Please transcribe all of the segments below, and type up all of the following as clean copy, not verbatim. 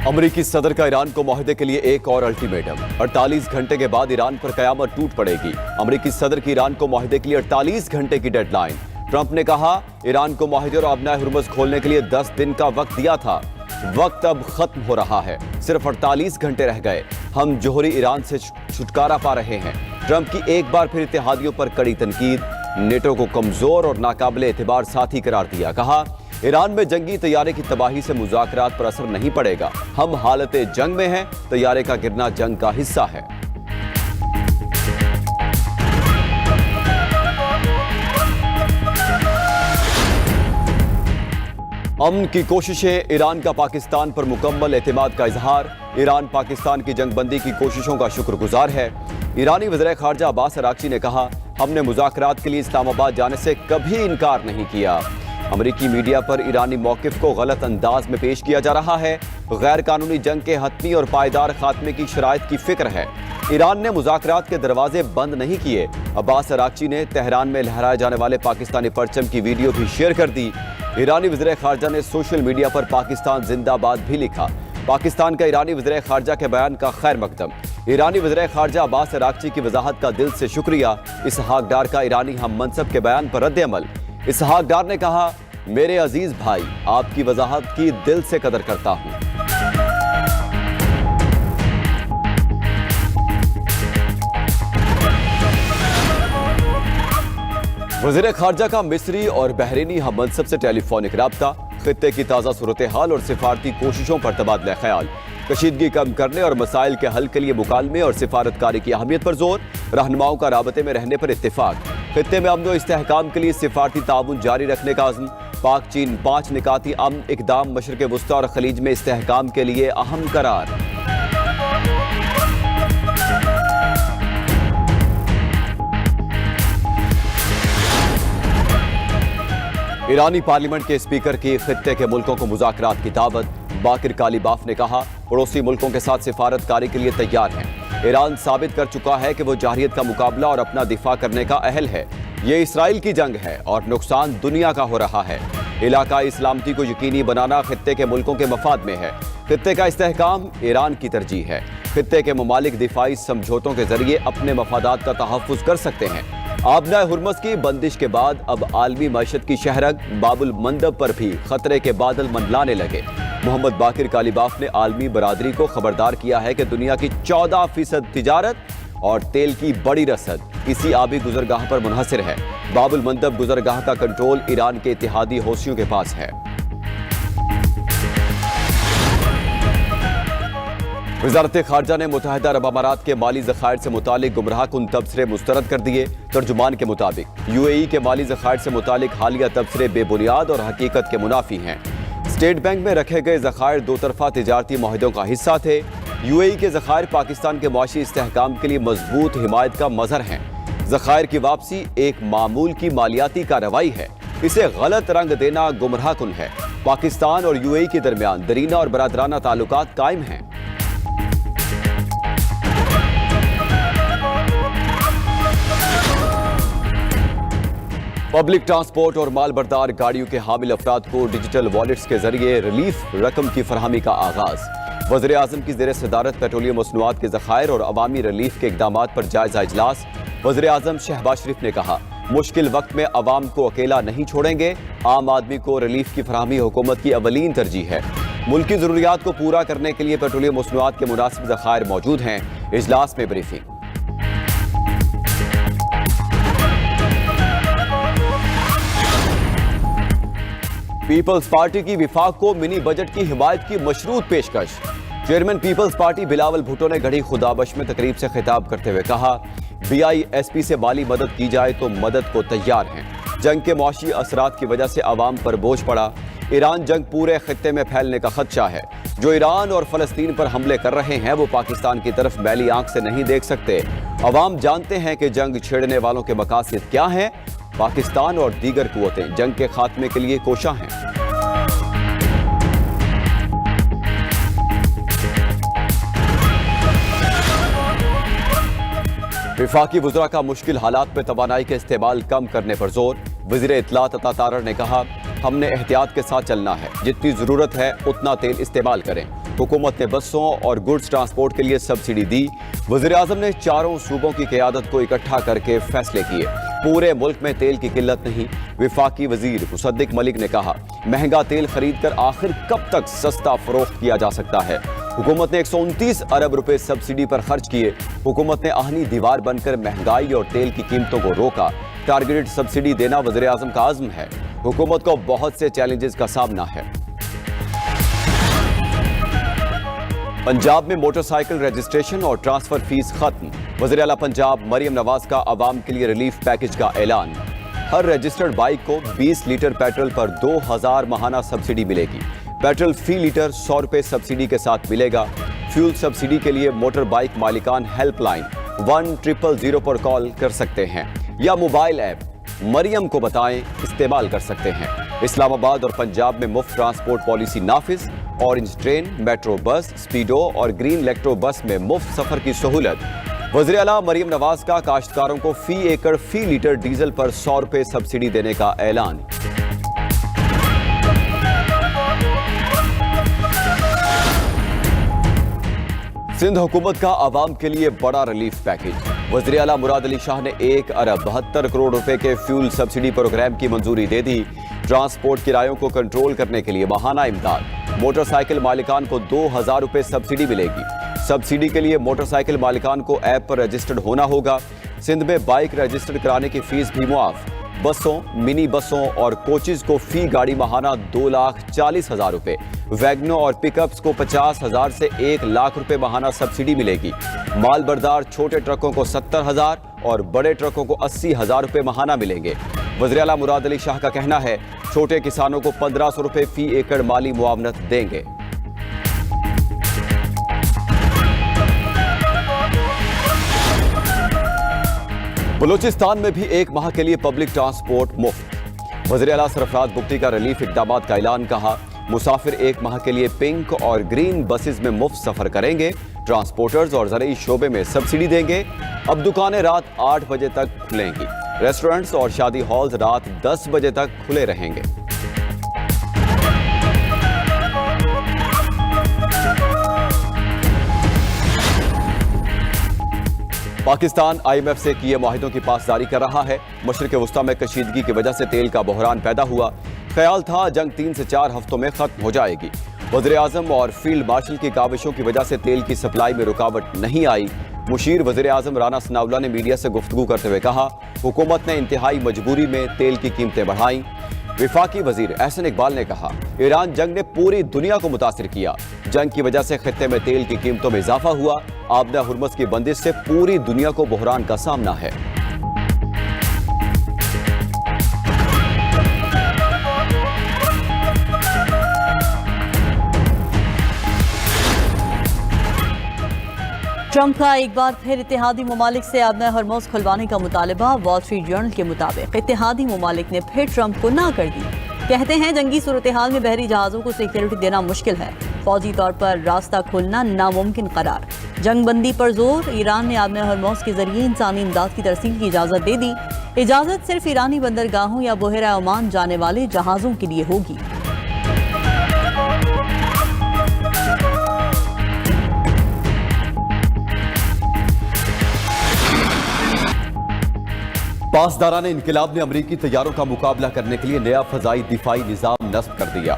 अमरीकी सदर का ईरान को मुआहदे के लिए एक और अल्टीमेटम। 48 घंटे के बाद ईरान पर कयामत टूट पड़ेगी। अमरीकी सदर की ईरान को मुआहदे के लिए 48 घंटे की डेडलाइन। ट्रंप ने कहा ईरान को मुआहदे और आबनाए हुर्मुज़ खोलने के लिए 10 दिन का वक्त दिया था। वक्त अब खत्म हो रहा है, सिर्फ 48 घंटे रह गए। हम जोहरी ईरान से छुटकारा पा रहे हैं। ट्रंप की एक बार फिर इत्तेहादियों पर कड़ी तनकीद। नेटो को कमजोर और नाकाबिले एतबार साथी करार दिया। कहा ईरान में जंगी तैयारे की तबाही से मुज़ाकरात पर असर नहीं पड़ेगा। हम हालते जंग में हैं, तैयारे का गिरना जंग का हिस्सा है। अमन की कोशिशें, ईरान का पाकिस्तान पर मुकम्मल एतमाद का इजहार। ईरान पाकिस्तान की जंगबंदी की कोशिशों का शुक्रगुजार है। ईरानी वज़ीर ख़ारजा अब्बास अराग़ची ने कहा हमने मुज़ाकरात के लिए इस्लामाबाद जाने से कभी इनकार नहीं किया। अमरीकी मीडिया पर ईरानी मौक़िफ़ को गलत अंदाज में पेश किया जा रहा है। गैर कानूनी जंग के हतमी और पायदार खात्मे की शराइत की फिक्र है। ईरान ने मुज़ाकरात के दरवाजे बंद नहीं किए। अब्बास अराग़ची ने तेहरान में लहराए जाने वाले पाकिस्तानी परचम की वीडियो भी शेयर कर दी। ईरानी वज़ीर ख़ारजा ने सोशल मीडिया पर पाकिस्तान जिंदाबाद भी लिखा। पाकिस्तान का ईरानी वज़ीर ख़ारजा के बयान का खैर मकदम। ईरानी वज़ीर ख़ारजा अब्बास अराग़ची की वजाहत का दिल से शुक्रिया। इसहाक डार का ईरानी हम मनसब के बयान पर रद्द अमल। इसहाक डार ने कहा मेरे अजीज भाई, आपकी वजाहत की दिल से कदर करता हूं। वज़ीर ख़ारजा का मिस्री और बहरीनी हम मनसब से टेलीफोनिक राब्ता। खित्ते की ताज़ा सूरत हाल और सिफारती कोशिशों पर तबादला ख्याल। कशीदगी कम करने और मसाइल के हल के लिए मुकालमे और सिफारतकारी की अहमियत पर जोर। रहनुमाओं का राबते में रहने पर इत्तेफाक। खित्ते में अमन व इस्तेहकाम के लिए सिफारती ताउन जारी रखने का अज़्म। पाक चीन 5 निकाती अमन इक़दाम मशरिक़ वुस्ता और खलीज में इस्तेहकाम के लिए अहम करार। ईरानी पार्लियामेंट के स्पीकर की खित्ते के मुल्कों को मुज़ाकरात की दावत। बाकिर कालीबाफ ने कहा पड़ोसी मुल्कों के साथ सिफारतकारी के लिए तैयार हैं। ईरान साबित कर चुका है कि वो जारहियत का मुकाबला और अपना दिफा करने का अहल है। ये इसराइल की जंग है और नुकसान दुनिया का हो रहा है। इलाकाई सलामती को यकीनी बनाना खित्ते के मुल्कों के मफाद में है। खित्ते का इस्तेहकाम ईरान की तरजीह है। खित्ते के ममालिक दिफाई समझौतों के जरिए अपने मफादात का तहफ़्फ़ुज़ कर सकते हैं। आबनाए हुर्मुज़ की बंदिश के बाद अब आलमी मईशत की शहरग बाबुल मंदब पर भी खतरे के बादल मंडलाने लगे। मोहम्मद बाकिर कालीबाफ ने आलमी बरादरी को खबरदार किया है कि दुनिया की 14% तिजारत और तेल की बड़ी रसद इसी आबी गुजरगाह पर मुनहसर है। बाबुल मंदब गुजरगाह का कंट्रोल ईरान के इत्तेहादी हौसियों के पास है। वज़ारत ख़ारजा ने मुत्तहिदा अरब अमारात के माली ज़खायर से मुतालिक गुमराह कुन तबसरे मुस्तरद कर दिए। तर्जुमान के मुताबिक यूएई के माली ज़खायर से मुतालिक हालिया तबसरे बेबुनियाद और हकीकत के मुनाफी हैं। स्टेट बैंक में रखे गए ज़खायर दो तरफा तिजारती मुआहदों का हिस्सा थे। यूएई के ज़खायर पाकिस्तान के मुआशी इस्तेहकाम के लिए मजबूत हिमायत का मज़हर हैं। ज़खायर की वापसी एक मामूल की मालियाती कार्रवाई है। इसे गलत रंग देना गुमराह कुन है। पाकिस्तान और यूएई के दरमियान दरीना और बरादराना ताल्लुकात कायम हैं। पब्लिक ट्रांसपोर्ट और माल बरदार गाड़ियों के हामिल अफराद को डिजिटल वॉलेट्स के जरिए रिलीफ रकम की फरहमी का आगाज। वज़ीर आज़म की ज़ेर सदारत पेट्रोलियम मसनूआत के ज़खायर और अवामी रिलीफ के इक़दामात पर जायज़ा इजलास। वज़ीर आज़म शहबाज शरीफ ने कहा मुश्किल वक्त में अवाम को अकेला नहीं छोड़ेंगे। आम आदमी को रिलीफ की फरहमी हुकूमत की अवलीन तरजीह है। मुल्की ज़रूरियात को पूरा करने के लिए पेट्रोलियम मसनूआत के मुनासिब ज़खायर मौजूद हैं। इजलास में ब्रीफिंग। पीपल्स पार्टी की विफाक को मिनी बजट की हिमायत की मशरूत पेशकश। चेयरमैन पीपल्स पार्टी बिलावल भुट्टो ने गढ़ी खुदाबश में तकरीब से खिताब करते हुए कहा BISP से माली मदद की जाए तो मदद को तैयार हैं। जंग के मुआशी असरात की वजह से अवाम पर बोझ पड़ा। ईरान जंग पूरे खित्ते में फैलने का खदशा है। जो ईरान और फलस्तीन पर हमले कर रहे हैं वो पाकिस्तान की तरफ मैली आंख से नहीं देख सकते। अवाम जानते हैं कि जंग छेड़ने वालों के मकासद क्या हैं। पाकिस्तान और दीगर कुव्वतें जंग के खात्मे के लिए कोशा हैं। वफाकी वज़रा का मुश्किल हालात में तवानाई के इस्तेमाल कम करने पर जोर। वज़ीर इत्तलात अता तारर ने कहा हमने एहतियात के साथ चलना है। जितनी ज़रूरत है उतना तेल इस्तेमाल करें। हुकूमत ने बसों और गुड्स ट्रांसपोर्ट के लिए सब्सिडी दी। वज़ीर-ए-आज़म ने चारों सूबों की क़यादत को इकट्ठा करके फैसले किए। पूरे मुल्क में तेल की किल्लत नहीं। वफाकी वजीर मुसद्दिक मलिक ने कहा, महंगा तेल खरीद कर आखिर कब तक सस्ता फरोख्त किया जा सकता है। हुकूमत ने 129 अरब रुपए सब्सिडी पर खर्च किए। हुकूमत ने आहनी दीवार बनकर महंगाई और तेल की कीमतों को रोका। टारगेटेड सब्सिडी देना वज़ीर-ए-आज़म का आज़म है। हुकूमत को बहुत से चैलेंजेस का सामना है। पंजाब में मोटरसाइकिल रजिस्ट्रेशन और ट्रांसफर फीस खत्म। वज़ीर आला पंजाब मरियम नवाज का आवाम के लिए रिलीफ पैकेज का ऐलान। हर रजिस्टर्ड बाइक को 20 लीटर पेट्रोल पर 2000 माहाना सब्सिडी मिलेगी। पेट्रोल फी लीटर 100 रुपए सब्सिडी के साथ मिलेगा। फ्यूल सब्सिडी के लिए मोटर बाइक मालिकान हेल्पलाइन 1000 पर कॉल कर सकते हैं या मोबाइल ऐप मरियम को बताएं इस्तेमाल कर सकते हैं। इस्लामाबाद और पंजाब में मुफ्त ट्रांसपोर्ट पॉलिसी नाफिज। Orange train, metro bus, Speedo और ग्रीन इलेक्ट्रो बस में मुफ्त सफर की सहूलत। वज़ीर आला मरियम नवाज का काश्तकारों को फी एकड़ फी लीटर डीजल पर 100 रुपए सब्सिडी देने का ऐलान। सिंध हुकूमत का आवाम के लिए बड़ा रिलीफ पैकेज। वज़ीर आला मुराद अली शाह ने 1 अरब 72 करोड़ रुपए के फ्यूल सब्सिडी प्रोग्राम की मंजूरी दे दी। ट्रांसपोर्ट किरायों को कंट्रोल करने के लिए माहाना इमदाद। मोटरसाइकिल मालिकान को 2000 रुपए सब्सिडी मिलेगी। सब्सिडी के लिए मोटरसाइकिल मालिकान को ऐप पर रजिस्टर्ड होना होगा। सिंध में बाइक रजिस्टर्ड कराने की फीस भी मुआफ। बसों, मिनी बसों और कोचेज को फी गाड़ी माहाना 2,40,000 रुपए। वैगनों और पिकअप्स को 50,000 से 1 लाख रुपए माहाना सब्सिडी मिलेगी। माल बरदार छोटे ट्रकों को 70,000 और बड़े ट्रकों को 80,000 रुपए माहाना मिलेंगे। वज़ीर आला मुराद अली शाह का कहना है, छोटे किसानों को 1500 रुपए फी एकड़ माली मुआवनत देंगे। बलूचिस्तान में भी 1 माह के लिए पब्लिक ट्रांसपोर्ट मुफ्त। वज़ीर आला सरफराज बुगटी का रिलीफ इक़दामात का ऐलान। कहा, मुसाफिर 1 माह के लिए पिंक और ग्रीन बसेस में मुफ्त सफर करेंगे। ट्रांसपोर्टर्स और ज़रूरी शोबे में सब्सिडी देंगे। अब दुकानें रात 8 बजे तक खुलेंगी। रेस्टोरेंट्स और शादी हॉल्स रात 10 बजे तक खुले रहेंगे। पाकिस्तान IMF से किए मुआहिदों की पासदारी कर रहा है। मशरिक़ वस्ता में कशीदगी की वजह से तेल का बहरान पैदा हुआ। ख्याल था जंग 3 से 4 हफ्तों में खत्म हो जाएगी। वज़ीर-ए-आज़म और फील्ड मार्शल की काविशों की वजह से तेल की सप्लाई में रुकावट नहीं आई। मुशीर वज़ीर-ए-आज़म राना सनाउल्लाह ने मीडिया से गुफ्तगू करते हुए कहा, हुकूमत ने इंतहाई मजबूरी में तेल की कीमतें बढ़ाई। वफाकी वजीर एहसन इकबाल ने कहा, ईरान जंग ने पूरी दुनिया को मुतासिर किया। जंग की वजह से खित्ते में तेल की कीमतों में इजाफा हुआ। आबदा हुर्मुज़ की बंदिश से पूरी दुनिया को बहरान का सामना है। ट्रंप का एक बार फिर इत्तेहादी ममालिक से आबदा हुर्मुज़ खुलवाने का मुतालबा। वॉल स्ट्रीट जर्नल के मुताबिक इत्तेहादी ममालिक ने फिर ट्रंप को ना कर दी। कहते हैं जंगी सूरत हाल में बहरी जहाज़ों को सिक्योरिटी देना मुश्किल है। फौजी तौर पर रास्ता खोलना नामुमकिन करार। जंग बंदी पर जोर। ईरान ने आबदा हुर्मुज़ के जरिए इंसानी इमदाद की तरसील की इजाज़त दे दी। इजाज़त सिर्फ ईरानी बंदरगाहों या बहरा ओमान जाने वाले जहाज़ों के लिए होगी। पासदारान इनकलाब ने अमरीकी तैयारों का मुकाबला करने के लिए नया फजाई दिफाई निज़ाम नस्ब कर दिया।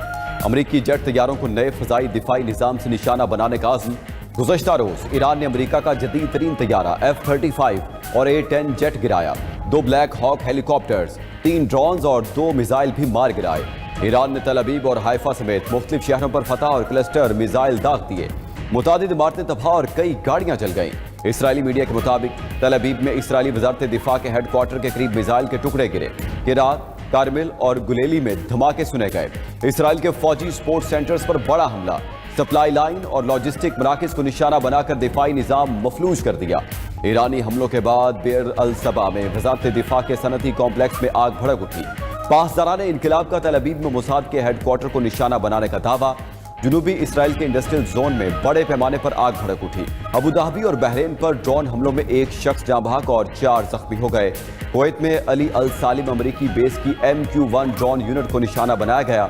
अमरीकी जेट तैयारों को नए फजाई दिफाई निज़ाम से निशाना बनाने का आज़म। गुज़श्ता रोज ईरान ने अमरीका का जदीद तरीन तैयारा F-35 और A-10 जेट गिराया। 2 ब्लैक हॉक हेलीकॉप्टर्स, 3 ड्रोन्स और 2 मिसाइल भी मार गिराए। ईरान ने तल अबीब और हाइफा समेत मुख्तलिफ शहरों पर फतह और क्लस्टर मिसाइल दाग दिए। मुतादिद इमारतें तबाह और कई गाड़ियां जल गईं। इसराइली मीडिया के मुताबिक तल अबीब में इसराइली वजारत दिफा के हेडक्वार्टर के करीब मिसाइल के टुकड़े गिरे। किरात, कारमिल और गुलेली में धमाके सुने गए। इसराइल के फौजी स्पोर्ट्स सेंटर्स पर बड़ा हमला। सप्लाई लाइन और लॉजिस्टिक मराकज को निशाना बनाकर दिफाई निज़ाम मफलूज कर दिया। ईरानी हमलों के बाद बियर अल सबा में वजारत दिफा के सनती कॉम्प्लेक्स में आग भड़क उठी। पासदारान इनकलाब का तल अबीब में मोसाद के हेडक्वार्टर को निशाना बनाने का दावा। जनूबी इसराइल के इंडस्ट्रियल जोन में बड़े पैमाने पर आग भड़क उठी। अबू धाबी और बहरीन पर ड्रोन हमलों में 1 शख्स जाँ बहक और 4 जख्मी हो गए। कुवैत में अली अल सालिम अमरीकी बेस की MQ-1 ड्रोन यूनिट को निशाना बनाया गया।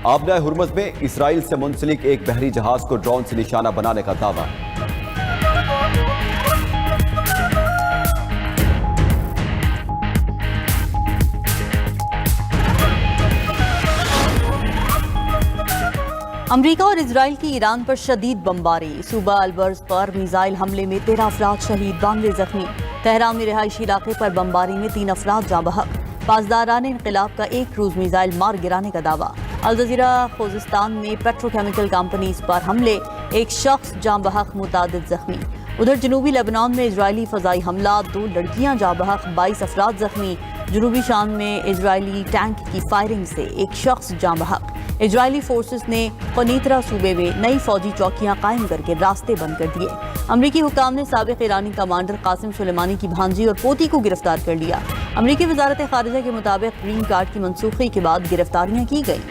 आबना हुर्मज में इसराइल से मुंसलिक एक बहरी जहाज को ड्रोन से निशाना बनाने का दावा। अमरीका और इजराइल की ईरान पर शदीद बमबारी। सूबा अलबर्ज पर मिसाइल हमले में 13 अफराद शहीद, 92 जख्मी। तेहरान में रिहायशी इलाके पर बमबारी में 3 अफराद जाँ बहक। पासदारान इनकलाब का एक क्रूज मिसाइल मार गिराने का दावा। अल जजीरा खोजिस्तान में पेट्रोकेमिकल कंपनीज पर हमले, एक शख्स जाँ बहक, मुतादिद जख्मी। उधर जनूबी लेबनान में इजरायली फजाई हमला, 2 लड़कियां जाँ बहक, 22 अफराद जख्मी। जनूबी शाम में इजरायली टैंक की फायरिंग से एक शख्स जाँ बहक। इजरायली फोर्सेस ने कनीतरा सूबे में नई फौजी चौकियां कायम करके रास्ते बंद कर दिए। अमरीकी हुकाम ने साबिक ईरानी कमांडर कासिम सुलेमानी की भांजी और पोती को गिरफ्तार कर लिया। अमरीकी वजारत खारिजा के मुताबिक ग्रीन कार्ड की मनसूखी के बाद गिरफ्तारियां की गई।